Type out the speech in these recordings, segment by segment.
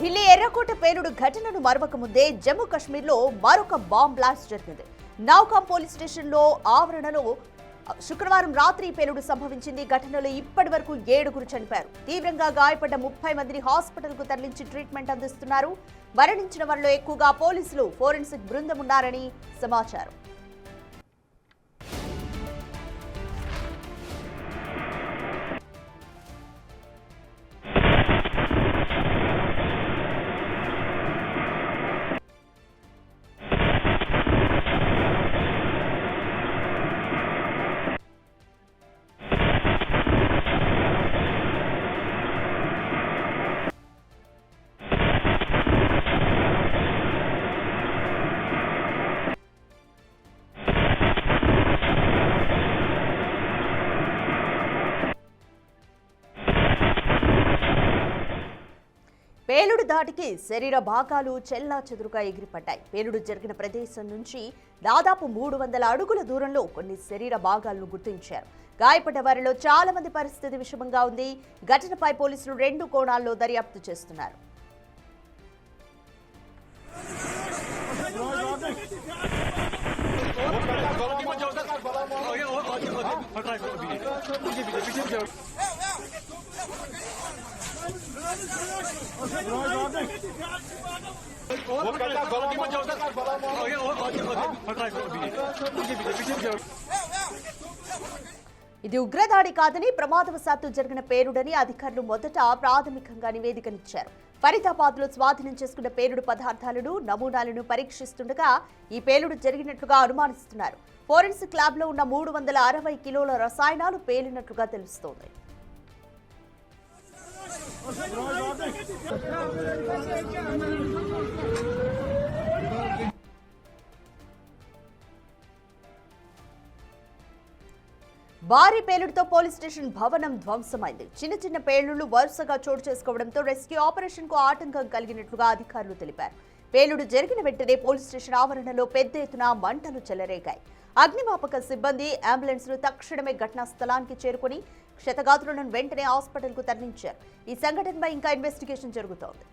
ఢిల్లీ ఎర్రకోట పేలుడు ఘటనను మరవక ముందే జమ్మూ కాశ్మీర్లో మరొక బాంబ్ బ్లాస్ట్ జరిగింది. నౌకాం పోలీస్ స్టేషన్లో ఆవరణలో శుక్రవారం రాత్రి పేలుడు సంభవించింది. ఘటనలో ఇప్పటి వరకు 7 చనిపోయారు. తీవ్రంగా గాయపడ్డ 30 మందిని హాస్పిటల్కు తరలించి ట్రీట్మెంట్ అందిస్తున్నారు. మరణించిన వారిలో ఎక్కువగా పోలీసులు, ఫోరెన్సిక్ బృందం ఉన్నారని సమాచారం. పేలుడు దాటికి శరీర భాగాలు చెల్లాచెదురుగా ఎగిరిపడ్డాయి. పేలుడు జరిగిన ప్రదేశం నుంచి దాదాపు 300 అడుగుల దూరంలో కొన్ని శరీర భాగాలను గుర్తించారు. గాయపడ్డ వారిలో చాలా మంది పరిస్థితి విషమంగా ఉంది. ఘటనపై పోలీసులు 2 కోణాల్లో దర్యాప్తు చేస్తున్నారు. ఇది ఉగ్రదాడి కాదని, ప్రమాదవశాత్తు జరిగిన పేలుడని అధికారులు మొదట ప్రాథమికంగా నివేదికనిచ్చారు. ఫరీదాబాద్ లో స్వాధీనం చేసుకున్న పేలుడు పదార్థాలను, నమూనాలను పరీక్షిస్తుండగా ఈ పేలుడు జరిగినట్లుగా అనుమానిస్తున్నారు. ఫోరెన్సిక్ ల్యాబ్ లో ఉన్న 360 కిలోల రసాయనాలు పేలినట్లుగా తెలుస్తోంది. భారీ పేలుడుతో పోలీస్ స్టేషన్ భవనం ధ్వంసమైంది. చిన్న పేలుళ్లు వరుసగా చోటు చేసుకోవడంతో రెస్క్యూ ఆపరేషన్ కు ఆటంకం కలిగినట్లుగా అధికారులు తెలిపారు. పేలుడు జరిగిన వెంటనే పోలీస్ స్టేషన్ ఆవరణలో పెద్ద ఎత్తున మంటలు చెలరేగాయి. అగ్నిమాపక సిబ్బంది, అంబులెన్స్లు తక్షణమే ఘటనా స్థలానికి చేరుకుని క్షతగాత్రులను వెంటనే హాస్పిటల్కు తరలించారు. ఈ సంఘటనపై ఇంకా ఇన్వెస్టిగేషన్ జరుగుతోంది.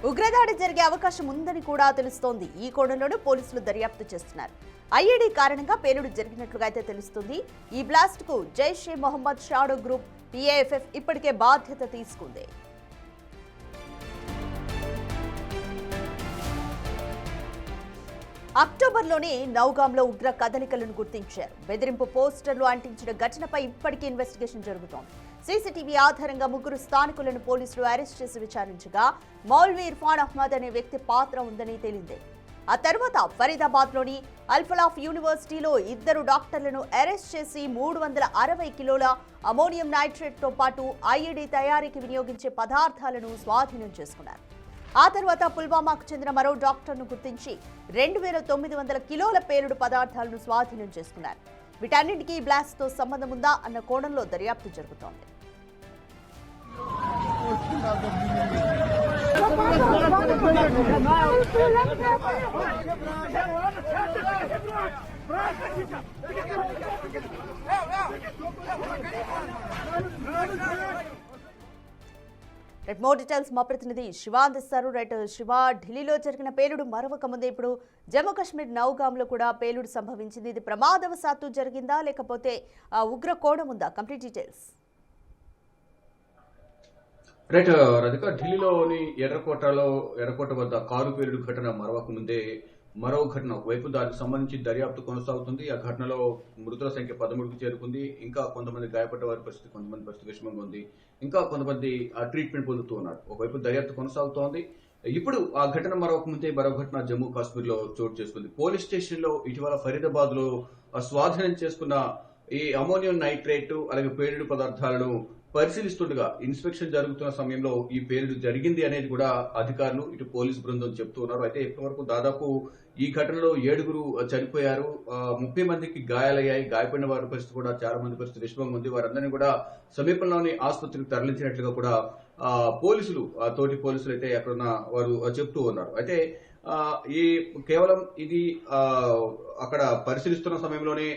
ఉగ్రదాడి జరిగే అవకాశం ఉందని కూడా తెలుస్తోంది. ఈ కోణంలోనూ పోలీసులు దర్యాప్తు చేస్తున్నారు. ఐఈడీ కారణంగా పేలుడు జరిగినట్లుగా అయితే తెలుస్తుంది. ఈ బ్లాస్ట్ కు Jaish-e Mohammed shadow group PAFF ఇప్పటికే బాధ్యత తీసుకుంది. అక్టోబర్లోనే నౌగాంలో ఉగ్ర కదలికలను గుర్తించారు. బెదిరింపు పోస్టర్లు అంటించిన ఘటనపై ఇప్పటికీ ఇన్వెస్టిగేషన్ జరుగుతోంది. సీసీటీవీ ఆధారంగా 3 స్థానికులను పోలీసులు అరెస్ట్ చేసి విచారించగా మౌల్వీ ఇర్ఫాన్ అహ్మద్ అనే వ్యక్తి పాత్ర ఉందని తేలింది. ఆ తర్వాత ఫరీదాబాద్లోని అల్ఫలాఫ్ యూనివర్సిటీలో 2 డాక్టర్లను అరెస్ట్ చేసి 360 కిలోల అమోనియం నైట్రేట్తో పాటు ఐఈడీ తయారీకి వినియోగించే పదార్థాలను స్వాధీనం చేసుకున్నారు. ఆ తర్వాత పుల్వామాకు చెందిన మరో డాక్టర్ను గుర్తించి 2900 కిలోల పేలుడు పదార్థాలను స్వాధీనం చేసుకున్నారు. వీటన్నింటికీ బ్లాస్ట్తో సంబంధం ఉందా అన్న కోణంలో దర్యాప్తు జరుగుతోంది. మోర్ డీటెయిల్స్ మా ప్రతినిధి శివ అందిస్తారు. శివ, ఢిల్లీలో జరిగిన పేలుడు మరొక ముందే ఇప్పుడు జమ్మూ కాశ్మీర్ నౌగాంలో కూడా పేలుడు సంభవించింది. ఇది ప్రమాదవశాత్తు జరిగిందా లేకపోతే ఉగ్ర కోణం ఉందా? Complete details. రైట్ రజిక, ఢిల్లీలోని ఎర్రకోట వద్ద కారు పేలుడు ఘటన మరొక ముందే మరో ఘటన వైపు దానికి సంబంధించి దర్యాప్తు కొనసాగుతుంది. ఆ ఘటనలో మృతుల సంఖ్య 13కు చేరుకుంది. ఇంకా కొంతమంది గాయపడ్డ వారి పరిస్థితి, కొంతమంది పరిస్థితి విషమంగా ఉంది. ఇంకా కొంతమంది ట్రీట్మెంట్ పొందుతూ ఉన్నారు. ఒకవైపు దర్యాప్తు కొనసాగుతోంది. ఇప్పుడు ఆ ఘటన మరొక ముందే మరో ఘటన జమ్మూ కాశ్మీర్ లో చోటు చేసుకుంది. పోలీస్ స్టేషన్ లో ఇటీవల ఫరీదాబాద్ లో స్వాధీనం చేసుకున్న ఈ అమోనియం నైట్రేట్ అలాగే పేలుడు పదార్థాలను పరిశీలిస్తుండగా ఇన్స్పెక్షన్ జరుగుతున్న సమయంలో ఈ పేలుడు జరిగింది అనేది కూడా అధికారులు, ఇటు పోలీసు బృందం చెప్తూ ఉన్నారు. అయితే ఇప్పటివరకు దాదాపు ఈ ఘటనలో 7 చనిపోయారు, 30 మందికి గాయాలయ్యాయి. గాయపడిన వారి పరిస్థితి కూడా చాలా మంది పరిస్థితి విషమంగా ఉంది. వారందరినీ కూడా సమీపంలోని ఆసుపత్రికి తరలించినట్లుగా కూడా పోలీసులు, తోటి పోలీసులు అయితే అక్కడున్న వారు చెప్తూ ఉన్నారు. అయితే ఈ కేవలం ఇది అక్కడ పరిశీలిస్తున్న సమయంలోనే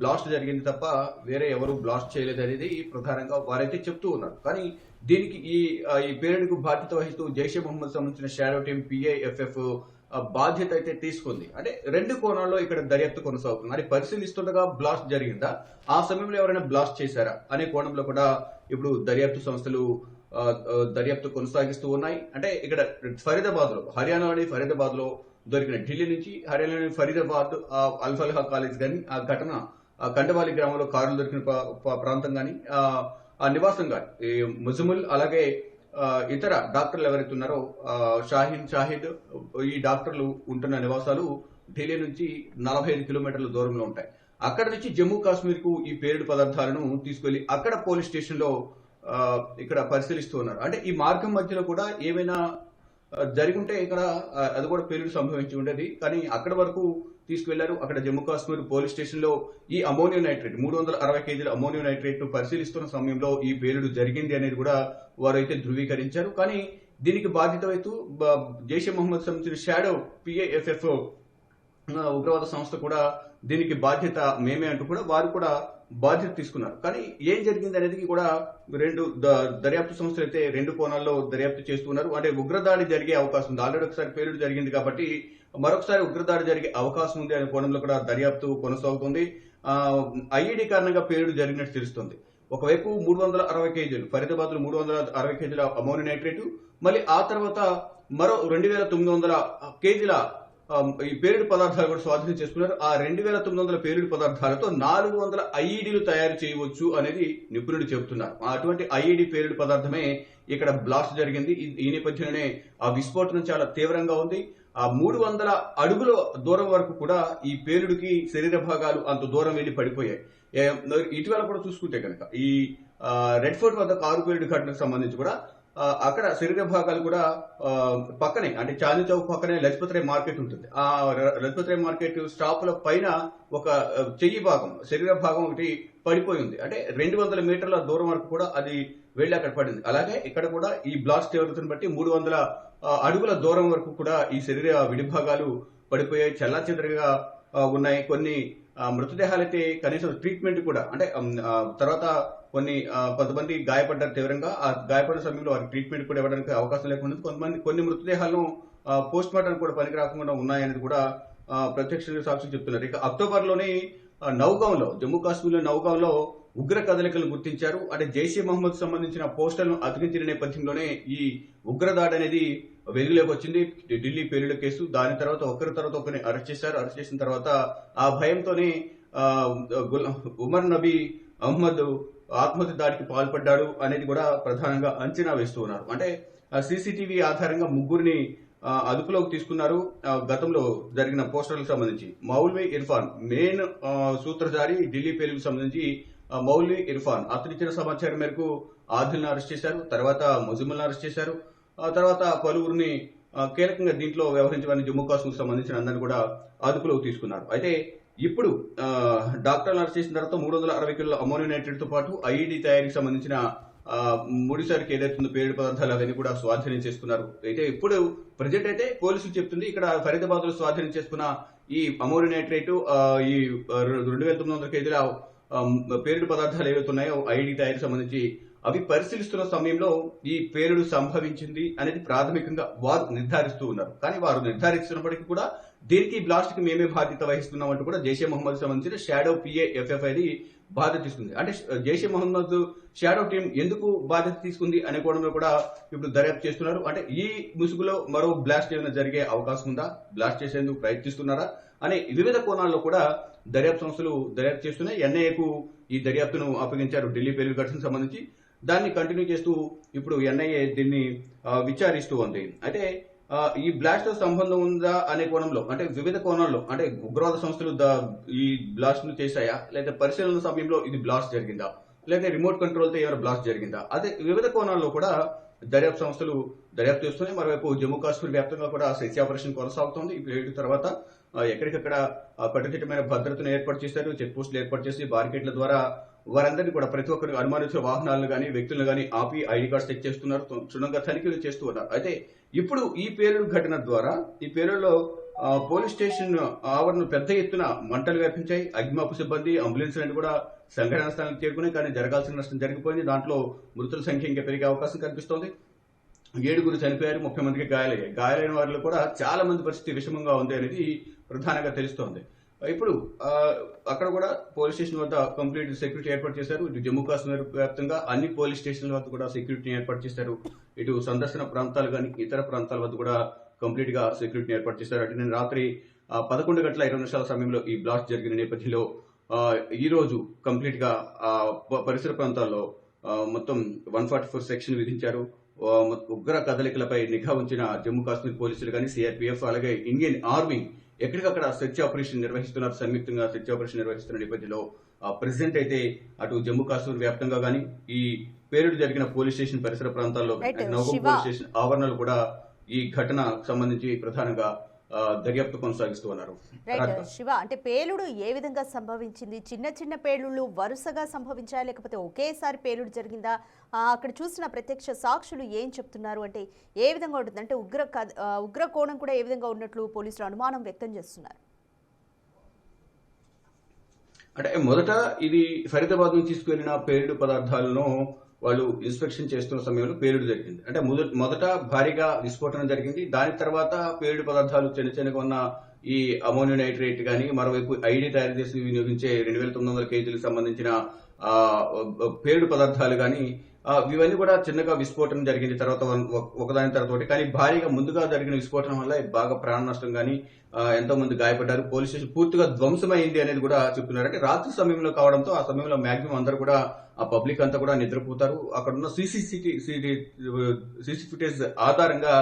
బ్లాస్ట్ జరిగింది తప్ప వేరే ఎవరు బ్లాస్ట్ చేయలేదు అనేది ప్రధానంగా వారైతే చెప్తూ ఉన్నారు. కానీ దీనికి ఈ పేలుడుకు బాధ్యత వహిస్తూ జైషే మహమ్మద్ సంబంధించిన షాడో టీం పిఐఎఫ్ఎఫ్ బాధ్యత అయితే తీసుకుంది. అంటే రెండు కోణాల్లో ఇక్కడ దర్యాప్తు కొనసాగుతుంది. అంటే పరిశీలిస్తుండగా బ్లాస్ట్ జరిగిందా, ఆ సమయంలో ఎవరైనా బ్లాస్ట్ చేశారా అనే కోణంలో కూడా ఇప్పుడు దర్యాప్తు సంస్థలు దర్యాప్తు కొనసాగిస్తూ ఉన్నాయి. అంటే ఇక్కడ ఫరీదాబాద్ లో, హర్యానాలోని ఫరీదాబాద్ లో దొరికిన ఢిల్లీ నుంచి హర్యానాలోని ఫరీదాబాద్ అల్ఫల్హా కాలేజ్ గాని ఆ ఘటన కండవాలి గ్రామంలో కారులు దొరికిన ప్రాంతం గాని ఆ నివాసం గాని ముజముల్ అలాగే ఇతర డాక్టర్లు ఎవరైతే ఉన్నారో షాహిద్ ఈ డాక్టర్లు ఉంటున్న నివాసాలు ఢిల్లీ నుంచి 45 కిలోమీటర్ల దూరంలో ఉంటాయి. అక్కడ నుంచి జమ్మూ కాశ్మీర్ కు ఈ పేలుడు పదార్థాలను తీసుకెళ్లి అక్కడ పోలీస్ స్టేషన్ లో ఇక్కడ పరిశీలిస్తూ ఉన్నారు. అంటే ఈ మార్గం మధ్యలో కూడా ఏమైనా జరిగి ఉంటే ఇక్కడ అది కూడా పేలుడు సంభవించి ఉండేది. కానీ అక్కడ వరకు తీసుకువెళ్లారు. అక్కడ జమ్మూ కాశ్మీర్ పోలీస్ స్టేషన్ లో ఈ అమోనియం నైట్రేట్ 360 కేజీల అమోనియం నైట్రేట్ పరిశీలిస్తున్న సమయంలో ఈ పేలుడు జరిగింది అనేది కూడా వారైతే ధృవీకరించారు. కానీ దీనికి బాధ్యత వహిస్తూ జైషే మహమ్మద్ సంబంధించిన షాడో పిఐఎఫ్ఎఫ్ ఉగ్రవాద సంస్థ కూడా దీనికి బాధ్యత మేమే అంటూ కూడా వారు కూడా బాధ్యత తీసుకున్నారు. కానీ ఏం జరిగింది అనేది కూడా రెండు దర్యాప్తు సంస్థలు అయితే రెండు కోణాల్లో దర్యాప్తు చేస్తున్నారు. అంటే ఉగ్రదాడి జరిగే అవకాశం ఉంది. ఆల్రెడీ ఒకసారి పేలుడు జరిగింది కాబట్టి మరొకసారి ఉగ్రదాడి జరిగే అవకాశం ఉంది అనే కోణంలో కూడా దర్యాప్తు కొనసాగుతుంది. ఐఈడీ కారణంగా పేలుడు జరిగినట్టు తెలుస్తుంది. ఒకవైపు 360 కేజీలు ఫరీదాబాద్ లో 360 కేజీల అమోనియం నైట్రేట్, మళ్ళీ ఆ తర్వాత మరో 2900 కేజీల ఈ పేలుడు పదార్థాలు కూడా స్వాధీనం చేసుకున్నారు. ఆ 2900 పేలుడు పదార్థాలతో 400 ఐఈడీలు తయారు చేయవచ్చు అనేది నిపుణులు చెబుతున్నారు. అటువంటి ఐఈడీ పేలుడు పదార్థమే ఇక్కడ బ్లాస్ట్ జరిగింది. ఈ నేపథ్యంలోనే ఆ విస్ఫోటనం చాలా తీవ్రంగా ఉంది. ఆ 300 అడుగుల దూరం వరకు కూడా ఈ పేలుడికి శరీర భాగాలు అంత దూరం వెళ్లి పడిపోయాయి. ఇటీవల కూడా చూసుకుంటే కనుక ఈ రెడ్ ఫోర్ట్ వద్ద కారు పేలుడు ఘటనకు సంబంధించి కూడా అక్కడ శరీర భాగాలు కూడా పక్కనే, అంటే చాందీ చౌక్ పక్కనే లజపత్ రాయ్ మార్కెట్ ఉంటుంది. ఆ లజపత్ రాయ్ మార్కెట్ స్టాపుల పైన ఒక చెయ్యి భాగం, శరీర భాగం ఒకటి పడిపోయి ఉంది. అంటే 200 మీటర్ల దూరం వరకు కూడా అది వెళ్లి అక్కడ పడింది. అలాగే ఇక్కడ కూడా ఈ బ్లాస్ట్ తీవ్రతను బట్టి 300 అడుగుల దూరం వరకు కూడా ఈ శరీర విడిభాగాలు పడిపోయాయి, చెల్లాచెదరుగా ఉన్నాయి. కొన్ని మృతదేహాలైతే కనీసం ట్రీట్మెంట్ కూడా, అంటే తర్వాత కొంతమంది గాయపడ్డారు తీవ్రంగా. ఆ గాయపడిన సమయంలో వారికి ట్రీట్మెంట్ కూడా ఇవ్వడానికి అవకాశం లేకుండా కొన్ని మృతదేహాలను పోస్ట్ మార్టం కూడా పనికి రాకుండా ఉన్నాయనేది కూడా ప్రత్యక్ష సాక్షులు చెప్తున్నారు. ఇక అక్టోబర్ లోనే నౌగాంలో, జమ్మూ కాశ్మీర్ లో నౌగాంలో ఉగ్ర కదలికలను గుర్తించారు. అంటే జైషే మహమ్మద్ సంబంధించిన పోస్టర్లను అతికించిన నేపథ్యంలోనే ఈ ఉగ్రదాడి అనేది వెలుగులోకి వచ్చింది. ఢిల్లీ పేలుడు కేసు, దాని తర్వాత ఒకరి తర్వాత ఒకరిని అరెస్ట్ చేశారు. అరెస్ట్ చేసిన తర్వాత ఆ భయంతోనే ఉమర్ నబీ అహ్మద్ ఆత్మహత్య దాడికి పాల్పడ్డాడు అనేది కూడా ప్రధానంగా అంచనా వేస్తూ ఉన్నారు. అంటే సీసీటీవీ ఆధారంగా ముగ్గురిని అదుపులోకి తీసుకున్నారు. గతంలో జరిగిన పోస్టర్లకు సంబంధించి మౌల్వీ ఇర్ఫాన్ మెయిన్ సూత్రధారి, ఢిల్లీ పేలుడుకు సంబంధించి మౌల్వీ ఇర్ఫాన్ అతనిచ్చిన సమాచారం మేరకు ఆదిల్ను అరెస్ట్ చేశారు. తర్వాత ముజముల్ని అరెస్ట్ చేశారు. తర్వాత పలువురిని కీలకంగా దీంట్లో వ్యవహరించడానికి జమ్మూ కాశ్మీర్ సంబంధించిన అందరినీ కూడా అదుపులోకి తీసుకున్నారు. అయితే ఇప్పుడు డాక్టర్లు అరెస్ట్ చేసిన తర్వాత 360 కిలోల అమోనియం నైట్రేట్ తో పాటు ఐఈడీ తయారీకి సంబంధించిన ముడిసరికి ఏదైతుందో పేలుడు పదార్థాలు అవన్నీ కూడా స్వాధీనం చేసుకున్నారు. అయితే ఇప్పుడు ప్రజెంట్ అయితే పోలీసులు చెప్తుంది ఇక్కడ ఫరీదాబాద్ లో స్వాధీనం చేసుకున్న ఈ అమోనియం నైట్రేట్, ఈ 2900 కేజీల పేలుడు పదార్థాలు ఏవైతే ఉన్నాయో ఐఈడీ తయారీకి సంబంధించి అవి పరిశీలిస్తున్న సమయంలో ఈ పేలుడు సంభవించింది అనేది ప్రాథమికంగా వారు నిర్ధారిస్తూ ఉన్నారు. కానీ వారు నిర్ధారిస్తున్నప్పటికీ కూడా దీనికి బ్లాస్ట్ కి మేమే బాధ్యత వహిస్తున్నామంటూ కూడా జైషే మహమ్మద్ సంబంధించిన షాడో పిఏఎఫ్ఎఫ్ అది బాధ్యత తీసుకుంది. అంటే జైషే మహమ్మద్ షాడో టీం ఎందుకు బాధ్యత తీసుకుంది అనే కోణంలో కూడా ఇప్పుడు దర్యాప్తు చేస్తున్నారు. అంటే ఈ ముసుగులో మరో బ్లాస్ట్ ఏమైనా జరిగే అవకాశం ఉందా, బ్లాస్ట్ చేసేందుకు ప్రయత్నిస్తున్నారా అనే వివిధ కోణాల్లో కూడా దర్యాప్తు సంస్థలు దర్యాప్తు చేస్తున్నాయి. ఎన్ఐఏకు ఈ దర్యాప్తును అప్పగించారు ఢిల్లీ పేలుడు ఘటనకు సంబంధించి. దాన్ని కంటిన్యూ చేస్తూ ఇప్పుడు ఎన్ఐఏ దీన్ని విచారిస్తూ ఉంది. అయితే ఈ బ్లాస్ట్ తో సంబంధం ఉందా అనే కోణంలో, అంటే వివిధ కోణాల్లో, అంటే ఉగ్రవాద సంస్థలు ఈ బ్లాస్ట్ ను చేశాయా, లేదా పరిశీలన సమయంలో ఇది బ్లాస్ట్ జరిగిందా, లేదా రిమోట్ కంట్రోల్ తో ఏమైనా బ్లాస్ట్ జరిగిందా, అదే వివిధ కోణాల్లో కూడా దర్యాప్తు సంస్థలు దర్యాప్తు చేస్తున్నాయి. మరోవైపు జమ్మూ కాశ్మీర్ వ్యాప్తంగా కూడా సెర్చ్ ఆపరేషన్ కొనసాగుతోంది. ఈ పేలుడు తర్వాత ఎక్కడికక్కడ కట్టుదిట్టమైన భద్రతను ఏర్పాటు చేశారు. చెక్ పోస్టులు ఏర్పాటు చేసి బారికేడ్ల ద్వారా వారందరినీ కూడా ప్రతి ఒక్కరు అనుమానించిన వాహనాలను కానీ వ్యక్తులను కానీ ఆపి ఐడి కార్డ్స్ చెక్ చేస్తున్నారు, క్షుణ్ణంగా తనిఖీలు చేస్తూ ఉన్నారు. అయితే ఇప్పుడు ఈ పేలుడు ఘటన ద్వారా ఈ పేలుడులో పోలీస్ స్టేషన్ ఆవరణ పెద్ద ఎత్తున మంటలు వ్యాపించాయి. అగ్నిమాపక సిబ్బంది, అంబులెన్స్ అన్ని కూడా సంఘటనా స్థలానికి చేరుకున్నాయి. కానీ జరగాల్సిన నష్టం జరిగిపోయింది. దాంట్లో మృతుల సంఖ్య ఇంకా పెరిగే అవకాశం కనిపిస్తోంది. 7 చనిపోయారు, 30 మందికి గాయాలయ్యాయి. గాయాలైన వారిలో కూడా చాలా మంది పరిస్థితి విషమంగా ఉంది అనేది ప్రధానంగా తెలుస్తోంది. ఇప్పుడు అక్కడ కూడా పోలీస్ స్టేషన్ వద్ద కంప్లీట్ సెక్యూరిటీ ఏర్పాటు చేశారు. ఇటు జమ్మూ కాశ్మీర్ వ్యాప్తంగా అన్ని పోలీస్ స్టేషన్ల వద్ద కూడా సెక్యూరిటీని ఏర్పాటు చేశారు. ఇటు సందర్శన ప్రాంతాలు కానీ ఇతర ప్రాంతాల వద్ద కూడా కంప్లీట్ గా సెక్యూరిటీని ఏర్పాటు చేశారు. అంటే నేను రాత్రి 11:20 సమయంలో ఈ బ్లాస్ట్ జరిగిన నేపథ్యంలో ఈ రోజు కంప్లీట్ గా పరిసర ప్రాంతాల్లో మొత్తం 144 సెక్షన్ విధించారు. ఉగ్ర కదలికలపై నిఘా ఉంచిన జమ్మూ కాశ్మీర్ పోలీసులు కానీ, సిఆర్పీఎఫ్, అలాగే ఇండియన్ ఆర్మీ ఎక్కడికక్కడ సెర్చ్ ఆపరేషన్ నిర్వహిస్తున్నారు. సంయుక్తంగా సెర్చ్ ఆపరేషన్ నిర్వహిస్తున్న నేపథ్యంలో ప్రెసిడెంట్ అయితే అటు జమ్మూ కాశ్మీర్ వ్యాప్తంగా కానీ ఈ పేలుడు జరిగిన పోలీస్ స్టేషన్ పరిసర ప్రాంతాల్లో నవగం పోలీస్ స్టేషన్ ఆవరణలు కూడా ఈ ఘటనకు సంబంధించి ప్రధానంగా దర్యాప్తు కొనసాగిస్తూ ఉన్నారు. శివ, అంటే పేలుడు ఏ విధంగా సంభవించింది? చిన్న చిన్న పేలుళ్లు వరుసగా సంభవించాయా, లేకపోతే ఒకేసారి పేలుడు జరిగిందా? అక్కడ చూసిన ప్రత్యక్ష సాక్షులు ఏం చెప్తున్నారు? అంటే ఏ విధంగా ఉంటుంది? అంటే ఉగ్ర కోణం కూడా ఏ విధంగా ఉన్నట్లు పోలీసులు అనుమానం వ్యక్తం చేస్తున్నారు. అంటే మొదట ఇది ఫరీదాబాద్ నుంచి తీసుకువెళ్లిన పేలుడు పదార్థాలను వాళ్ళు ఇన్స్పెక్షన్ చేస్తున్న సమయంలో పేలుడు జరిగింది. అంటే మొదట భారీగా విస్ఫోటనం జరిగింది. దాని తర్వాత పేలుడు పదార్థాలు చిన్నగా ఉన్న ఈ అమోనియం నైట్రేట్ గానీ, మరోవైపు ఐడి తయారు చేసి వినియోగించే 2900 కేజీలకు సంబంధించిన పేలుడు పదార్థాలు గానీ ఇవన్నీ కూడా చిన్నగా విస్ఫోటనం జరిగింది. తర్వాత ఒకదాని తర్వాత ఒకటి. కానీ భారీగా ముందుగా జరిగిన విస్ఫోటనం వల్ల బాగా ప్రాణ నష్టం గానీ, ఎంతో మంది గాయపడ్డారు. పోలీస్ స్టేషన్ పూర్తిగా ధ్వంసమైంది అనేది కూడా చెప్తున్నారు. అంటే రాత్రి సమయంలో కావడంతో ఆ సమయంలో మాక్సిమం అందరూ కూడా ఆ పబ్లిక్ అంతా కూడా నిద్రపోతారు. అక్కడ ఉన్న సీసీ ఫుటేజ్ ఆధారంగా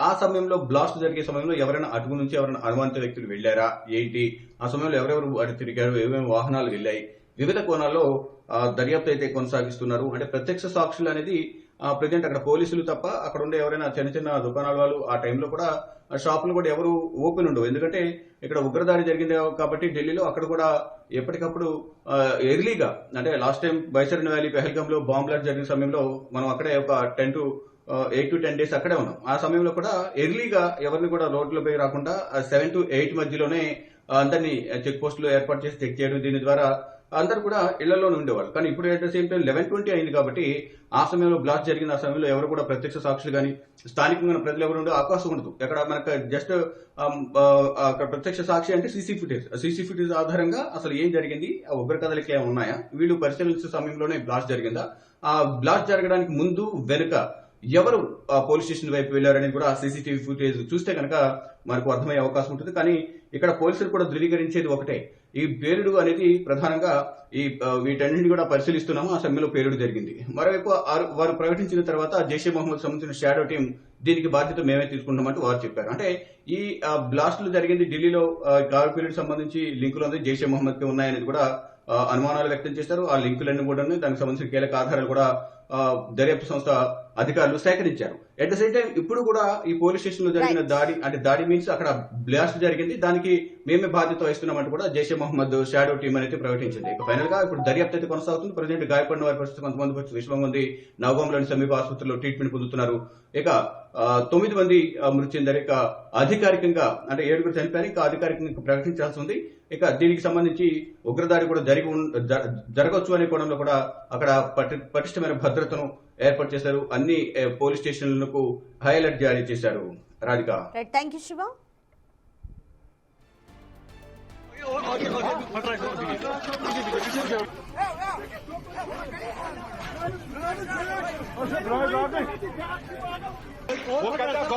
ఆ సమయంలో బ్లాస్ట్ జరిగే సమయంలో ఎవరైనా అటుకు నుంచి ఎవరైనా అనుమానిత వ్యక్తులు వెళ్లారా ఏంటి, ఆ సమయంలో ఎవరెవరు అటు తిరిగారు, ఏమేమి వాహనాలు వెళ్లాయి, వివిధ కోణాల్లో దర్యాప్తు అయితే కొనసాగిస్తున్నారు. అంటే ప్రత్యక్ష సాక్షులు అనేది ప్రజెంట్ అక్కడ పోలీసులు తప్ప అక్కడ ఉండే ఎవరైనా చిన్న దుకాణాల వాళ్ళు ఆ టైంలో కూడా షాపులు కూడా ఎవరు ఓపెన్ ఉండవు. ఎందుకంటే ఇక్కడ ఉగ్రదాడి జరిగింది కాబట్టి ఢిల్లీలో అక్కడ కూడా ఎప్పటికప్పుడు ఎర్లీగా, అంటే last time Baisaran valley Pahalgam లో బాంబ్ బ్లాస్ట్ జరిగిన సమయంలో మనం అక్కడే ఒక 8 to 10 days అక్కడే ఉన్నాం. ఆ సమయంలో కూడా ఎర్లీగా ఎవరిని కూడా రోడ్లపై రాకుండా 7 to 8 మధ్యలోనే అందరినీ చెక్ పోస్టులు ఏర్పాటు చేసి చెక్ చేయడం, దీని ద్వారా అందరూ కూడా ఇళ్లలోనే ఉండేవాళ్ళు. కానీ ఇప్పుడు అట్ ద సేమ్ టైం 11:20 అయింది కాబట్టి ఆ సమయంలో బ్లాస్ట్ జరిగిన ఆ సమయంలో ఎవరు కూడా ప్రత్యక్ష సాక్షులు కానీ స్థానికంగా ప్రజలు ఎవరు ఉండే అవకాశం ఉండదు. ఎక్కడ మనకు జస్ట్ అక్కడ ప్రత్యక్ష సాక్షి అంటే సీసీ ఫుటేజ్ ఆధారంగా అసలు ఏం జరిగింది, ఆ ఉగ్ర కదలికలు ఏమైనా ఉన్నాయా, వీళ్ళు పరిశీలించే సమయంలోనే బ్లాస్ట్ జరిగిందా, ఆ బ్లాస్ట్ జరగడానికి ముందు వెనుక ఎవరు పోలీస్ స్టేషన్ వైపు వెళ్లారనేది కూడా సీసీటీవీ ఫుటేజ్ చూస్తే కనుక మనకు అర్థమయ్యే అవకాశం ఉంటుంది. కానీ ఇక్కడ పోలీసులు కూడా ధృవీకరించేది ఒకటే, ఈ పేలుడు అనేది ప్రధానంగా వీటన్నింటినీ కూడా పరిశీలిస్తున్నాము, ఆ సమయంలో పేలుడు జరిగింది. మరోవైపు వారు ప్రకటించిన తర్వాత జైషే మహమ్మద్ సంబంధించిన షాడో టీం దీనికి బాధ్యత మేమే తీసుకుంటామంటూ వారు చెప్పారు. అంటే ఈ బ్లాస్టులు జరిగింది ఢిల్లీలో కారు పేలుడు సంబంధించి లింకులు ఉంది, జైషే మహమ్మద్ కి ఉన్నాయనేది కూడా అనుమానాలు వ్యక్తం చేశారు. ఆ లింకులన్నీ కూడా దానికి సంబంధించిన కీలక ఆధారాలు కూడా దర్యాప్తు సంస్థ అధికారులు సేకరించారు. అట్ ద సేమ్ టైం ఇప్పుడు కూడా ఈ పోలీస్ స్టేషన్ లో జరిగిన దాడి మీన్స్ అక్కడ బ్లాస్ట్ జరిగింది, దానికి మేమే బాధ్యత వహిస్తున్నామంటూ కూడా జైషే మహమ్మద్ షాడో టీం అనేది ప్రకటించింది. ఇక ఫైనల్ గా ఇప్పుడు దర్యాప్తు అయితే కొనసాగుతుంది. ప్రజెంట్ గాయపడిన వారి పరిస్థితి కొంతమంది విషమంగా ఉంది. నవగాంలోని సమీప ఆసుపత్రిలో ట్రీట్మెంట్ పొందుతున్నారు. ఇక 9 మంది మృతి చెందారు. ఇక అధికారికంగా అంటే 7 చనిపోయారు. ఇక అధికారికంగా ప్రకటించాల్సి ఉంది. ఇక దీనికి సంబంధించి ఉగ్రదాడి కూడా జరగవచ్చు అనే కోణంలో కూడా అక్కడ పటిష్టమైన భద్రతను ఏర్పాటు చేశారు. అన్ని పోలీస్ స్టేషన్లకు హై అలర్ట్ జారీ చేశారు. Radhika, thank you Shiva. वो कहता है